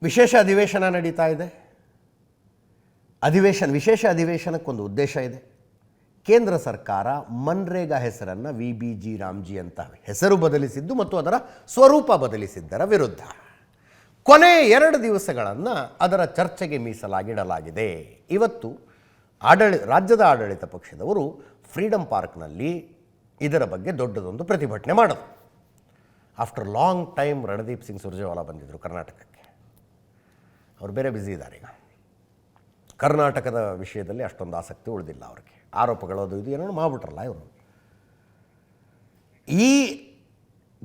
ವಿಶೇಷ ಅಧಿವೇಶನ ನಡೀತಾ ಇದೆ. ವಿಶೇಷ ಅಧಿವೇಶನಕ್ಕೊಂದು ಉದ್ದೇಶ ಇದೆ. ಕೇಂದ್ರ ಸರ್ಕಾರ ಮನ್ರೇಗಾ ಹೆಸರನ್ನು VBG ರಾಮ್ಜಿ ಅಂತ ಹೆಸರು ಬದಲಿಸಿದ್ದು ಮತ್ತು ಅದರ ಸ್ವರೂಪ ಬದಲಿಸಿದ್ದರ ವಿರುದ್ಧ ಕೊನೆ 2 ದಿವಸಗಳನ್ನು ಅದರ ಚರ್ಚೆಗೆ ಮೀಸಲಾಗಿಡಲಾಗಿದೆ. ಇವತ್ತು ರಾಜ್ಯದ ಆಡಳಿತ ಪಕ್ಷದವರು ಫ್ರೀಡಂ ಪಾರ್ಕ್ನಲ್ಲಿ ಇದರ ಬಗ್ಗೆ ದೊಡ್ಡದೊಂದು ಪ್ರತಿಭಟನೆ ಮಾಡೋದು. After long time Randeep Singh Surjewala ಬಂದಿದ್ದರು ಕರ್ನಾಟಕಕ್ಕೆ. ಅವರು ಬೇರೆ ಬ್ಯುಸಿ ಇದ್ದಾರೆ ಈಗ. ಕರ್ನಾಟಕದ ವಿಷಯದಲ್ಲಿ ಅಷ್ಟೊಂದು ಆಸಕ್ತಿ ಉಳಿದಿಲ್ಲ ಅವ್ರಿಗೆ. ಆರೋಪಗಳು ಅದು ಇದು ಏನೋ ಮಾಡಿಬಿಟ್ರಲ್ಲ ಇವರು. ಈ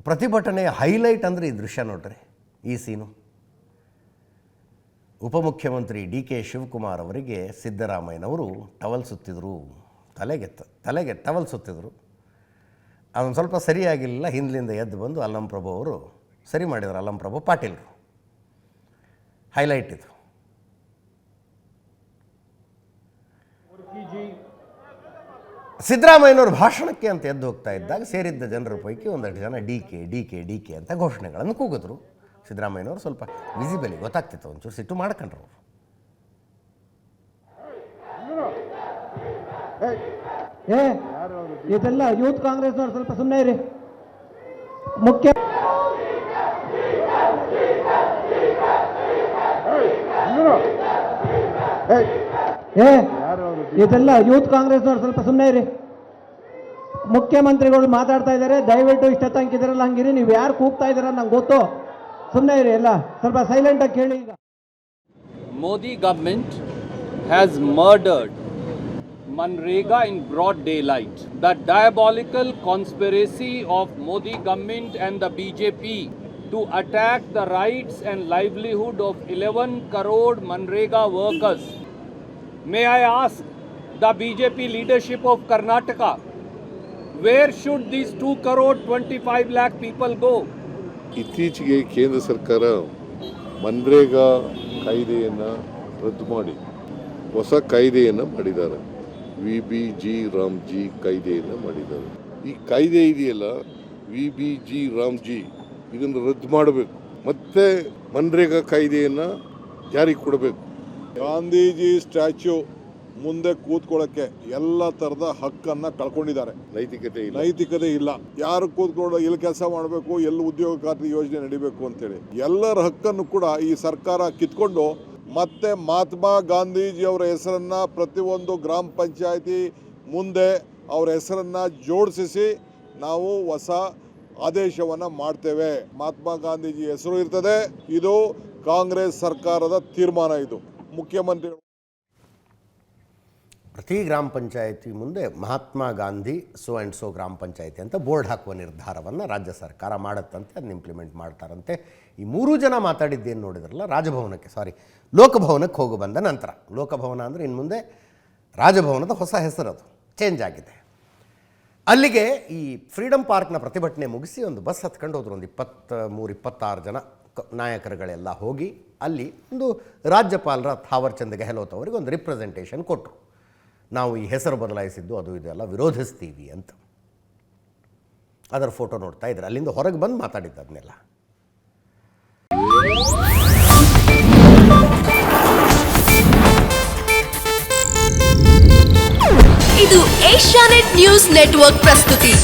ಪ್ರತಿಭಟನೆಯ ಹೈಲೈಟ್ ಅಂದರೆ ಈ ದೃಶ್ಯ ನೋಡ್ರಿ, ಈ ಸೀನು. ಉಪಮುಖ್ಯಮಂತ್ರಿ DK ಶಿವಕುಮಾರ್ ಅವರಿಗೆ ಸಿದ್ದರಾಮಯ್ಯನವರು ಟವಲ್ ಸುತ್ತಿದ್ರು, ತಲೆಗೆ ಟವಲ್ ಸುತ್ತಿದ್ರು. ಅದೊಂದು ಸ್ವಲ್ಪ ಸರಿಯಾಗಿಲ್ಲ. ಹಿಂದಿನಿಂದ ಎದ್ದು ಬಂದು ಅಲ್ಲಂಪ್ರಭು ಅವರು ಸರಿ ಮಾಡಿದರು. ಅಲ್ಲಂಪ್ರಭು ಪಾಟೀಲ್ರು. ಹೈಲೈಟ್ ಇದು. ಸಿದ್ದರಾಮಯ್ಯನವರು ಭಾಷಣಕ್ಕೆ ಅಂತ ಎದ್ದು ಹೋಗ್ತಾ ಇದ್ದಾಗ ಸೇರಿದ್ದ ಜನರ ಪೈಕಿ ಒಂದಷ್ಟು ಜನ DK ಅಂತ ಘೋಷಣೆಗಳನ್ನು ಕೂಗಿದ್ರು. ಸಿದ್ದರಾಮಯ್ಯನವರು ಸ್ವಲ್ಪ ವಿಸಿಬಲಿ ಗೊತ್ತಾಗ್ತಿತ್ತು, ಒಂಚೂರು ಸಿಟ್ಟು ಮಾಡ್ಕೊಂಡ್ರು. ಇದೆಲ್ಲ ಯೂತ್ ಕಾಂಗ್ರೆಸ್ನವ್ರು ಸ್ವಲ್ಪ ಸುಮ್ಮನೆ ಇರಿ. ಮುಖ್ಯ ಇದೆಲ್ಲ ಯೂತ್ ಕಾಂಗ್ರೆಸ್ನವ್ರು ಸ್ವಲ್ಪ ಸುಮ್ಮನೆ ಇರಿ. ಮುಖ್ಯಮಂತ್ರಿಗಳು ಮಾತಾಡ್ತಾ ಇದ್ದಾರೆ, ದಯವಿಟ್ಟು ಇಷ್ಟ ತನಕಿದ್ರಲ್ಲ ಹಂಗಿರಿ. ನೀವು ಯಾರು ಕೂಗ್ತಾ ಇದ್ದೀರ ನಂಗೆ ಗೊತ್ತು, ಸುಮ್ಮನೆ ಇರಿ. ಎಲ್ಲ ಸ್ವಲ್ಪ ಸೈಲೆಂಟ್ ಆಗಿ ಕೇಳಿ. ಈಗ Modi government has murdered Manrega in broad daylight. The diabolical conspiracy of Modi government and the BJP to attack the rights and livelihood of 11 crore Manrega workers. May I ask the BJP leadership of Karnataka, where should these 2 crore 25 lakh people go? ಇತ್ತೀಚೆಗೆ ಕೇಂದ್ರ ಸರ್ಕಾರ ಮನ್ರೇಗಾ ಕಾಯ್ದೆಯನ್ನು ರದ್ದು ಮಾಡಿ ಹೊಸ ಕಾಯ್ದೆಯನ್ನು ಮಾಡಿದ್ದಾರೆ. VBG Ramji ಕಾಯ್ದೆಯನ್ನು ಮಾಡಿದ್ದಾರೆ. ಈ ಕಾಯ್ದೆ ಇದೆಯಲ್ಲ, VBG ರಾಮ್ಜಿ, ಇದನ್ನು ರದ್ದು ಮಾಡಬೇಕು. ಮತ್ತೆ ಮನ್ರೇಗಾ ಕಾಯ್ದೆಯನ್ನು ಜಾರಿಗೆ ಕೊಡಬೇಕು. ಗಾಂಧೀಜಿ ಸ್ಟ್ಯಾಚ್ಯೂ ಮುಂದೆ ಕೂತ್ಕೊಳ್ಳೋಕ್ಕೆ ಎಲ್ಲ ಥರದ ಹಕ್ಕನ್ನು ಕಳ್ಕೊಂಡಿದ್ದಾರೆ. ನೈತಿಕತೆ ಇಲ್ಲ. ಯಾರು ಕೂತ್ಕೊಳ್ಳೋ, ಎಲ್ಲಿ ಕೆಲಸ ಮಾಡಬೇಕು, ಎಲ್ಲಿ ಉದ್ಯೋಗ ಖಾತ್ರಿ ಯೋಜನೆ ನಡಿಬೇಕು ಅಂತೇಳಿ ಎಲ್ಲರ ಹಕ್ಕನ್ನು ಕೂಡ ಈ ಸರ್ಕಾರ ಕಿತ್ಕೊಂಡು ಮತ್ತೆ ಮಹಾತ್ಮ ಗಾಂಧೀಜಿ ಅವರ ಹೆಸರನ್ನು ಪ್ರತಿಯೊಂದು ಗ್ರಾಮ ಪಂಚಾಯತಿ ಮುಂದೆ ಅವರ ಹೆಸರನ್ನು ಜೋಡಿಸಿ ನಾವು ಹೊಸ ಆದೇಶವನ್ನು ಮಾಡ್ತೇವೆ. ಮಹಾತ್ಮ ಗಾಂಧೀಜಿ ಹೆಸರು ಇರ್ತದೆ. ಇದು ಕಾಂಗ್ರೆಸ್ ಸರ್ಕಾರದ ತೀರ್ಮಾನ. ಇದು ಮುಖ್ಯಮಂತ್ರಿಗಳು ಪ್ರತಿ ಗ್ರಾಮ ಪಂಚಾಯತಿ ಮುಂದೆ Mahatma Gandhi so and so ಗ್ರಾಮ ಪಂಚಾಯತಿ ಅಂತ ಬೋರ್ಡ್ ಹಾಕುವ ನಿರ್ಧಾರವನ್ನು ರಾಜ್ಯ ಸರ್ಕಾರ ಮಾಡುತ್ತಂತೆ. ಅದನ್ನ ಇಂಪ್ಲಿಮೆಂಟ್ ಮಾಡ್ತಾರಂತೆ. ಈ 3 ಜನ ಮಾತಾಡಿದ್ದೇನು ನೋಡಿದ್ರಲ್ಲ, ಲೋಕಭವನಕ್ಕೆ ಹೋಗಿ ಬಂದ ನಂತರ. ಲೋಕಭವನ ಅಂದರೆ ಇನ್ನು ಮುಂದೆ ರಾಜಭವನದ ಹೊಸ ಹೆಸರು, ಅದು ಚೇಂಜ್ ಆಗಿದೆ. ಅಲ್ಲಿಗೆ ಈ ಫ್ರೀಡಂ ಪಾರ್ಕ್ನ ಪ್ರತಿಭಟನೆ ಮುಗಿಸಿ ಒಂದು ಬಸ್ ಹತ್ಕೊಂಡು ಹೋದ್ರು. ಒಂದು 23-26 ಜನ ನಾಯಕರುಗಳೆಲ್ಲ ಹೋಗಿ ಅಲ್ಲಿ ಒಂದು ರಾಜ್ಯಪಾಲರ ಥಾವರ್ ಚಂದ್ ಗೆಹ್ಲೋಟ್ ಅವರಿಗೆ ಒಂದು ರಿಪ್ರೆಸೆಂಟೇಷನ್ ಕೊಟ್ಟರು. ನಾವು ಈ ಹೆಸರು ಬದಲಾಯಿಸಿದ್ದು ಅದು ಇದೆಲ್ಲ ವಿರೋಧಿಸ್ತೀವಿ ಅಂತ. ಅದರ ಫೋಟೋ ನೋಡ್ತಾ ಇದ್ದಾರೆ. ಅಲ್ಲಿಂದ ಹೊರಗೆ ಬಂದು ಮಾತಾಡಿದ್ದು ಅದನ್ನೆಲ್ಲ. ಇದು ಏಷ್ಯಾನೆಟ್ ನ್ಯೂಸ್ ನೆಟ್ವರ್ಕ್ ಪ್ರಸ್ತುತಿ.